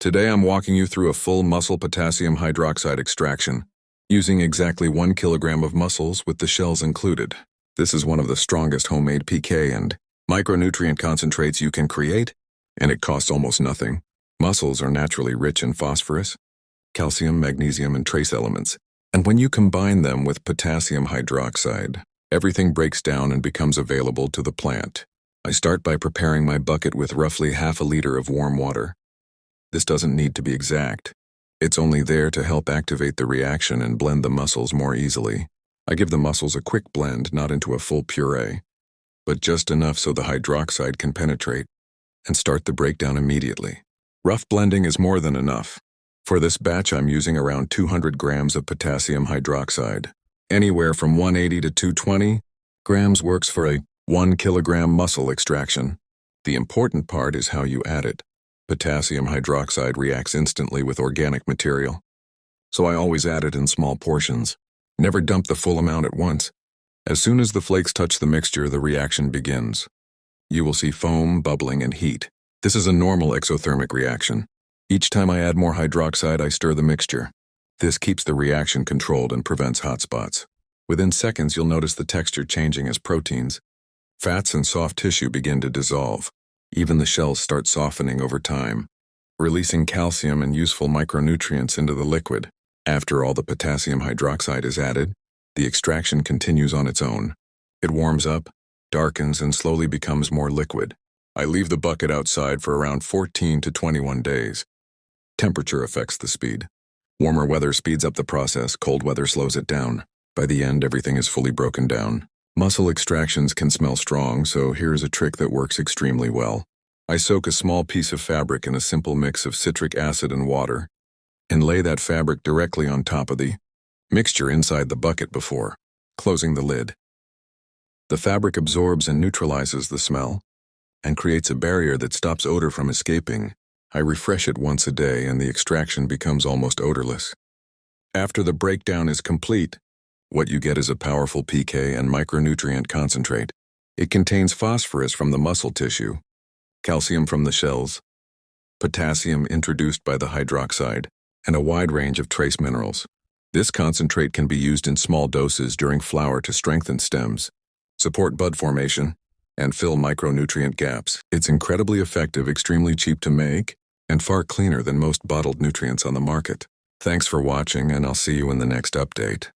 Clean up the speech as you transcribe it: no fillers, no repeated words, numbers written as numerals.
Today I'm walking you through a full mussel potassium hydroxide extraction, using exactly 1 kilogram of mussels with the shells included. This is one of the strongest homemade PK and micronutrient concentrates you can create, and it costs almost nothing. Mussels are naturally rich in phosphorus, calcium, magnesium, and trace elements, and when you combine them with potassium hydroxide, everything breaks down and becomes available to the plant. I start by preparing my bucket with roughly half a liter of warm water. This doesn't need to be exact. It's only there to help activate the reaction and blend the mussels more easily. I give the mussels a quick blend, not into a full puree, but just enough so the hydroxide can penetrate, and start the breakdown immediately. Rough blending is more than enough. For this batch, I'm using around 200 grams of potassium hydroxide. Anywhere from 180 to 220 grams works for a 1 kilogram mussel extraction. The important part is how you add it. Potassium hydroxide reacts instantly with organic material, so I always add it in small portions. Never dump the full amount at once. As soon as the flakes touch the mixture, the reaction begins. You will see foam, bubbling, and heat. This is a normal exothermic reaction. Each time I add more hydroxide, I stir the mixture. This keeps the reaction controlled and prevents hot spots. Within seconds, you'll notice the texture changing as proteins, fats, and soft tissue begin to dissolve. Even the shells start softening over time, releasing calcium and useful micronutrients into the liquid. After all the potassium hydroxide is added, the extraction continues on its own. It warms up, darkens, and slowly becomes more liquid. I leave the bucket outside for around 14 to 21 days. Temperature affects the speed. Warmer weather speeds up the process, cold weather slows it down. By the end, everything is fully broken down. Mussel extractions can smell strong, so here's a trick that works extremely well. I soak a small piece of fabric in a simple mix of citric acid and water, and lay that fabric directly on top of the mixture inside the bucket before closing the lid. The fabric absorbs and neutralizes the smell, and creates a barrier that stops odor from escaping. I refresh it once a day, and the extraction becomes almost odorless. After the breakdown is complete, what you get is a powerful PK and micronutrient concentrate. It contains phosphorus from the mussel tissue, calcium from the shells, potassium introduced by the hydroxide, and a wide range of trace minerals. This concentrate can be used in small doses during flower to strengthen stems, support bud formation, and fill micronutrient gaps. It's incredibly effective, extremely cheap to make, and far cleaner than most bottled nutrients on the market. Thanks for watching, and I'll see you in the next update.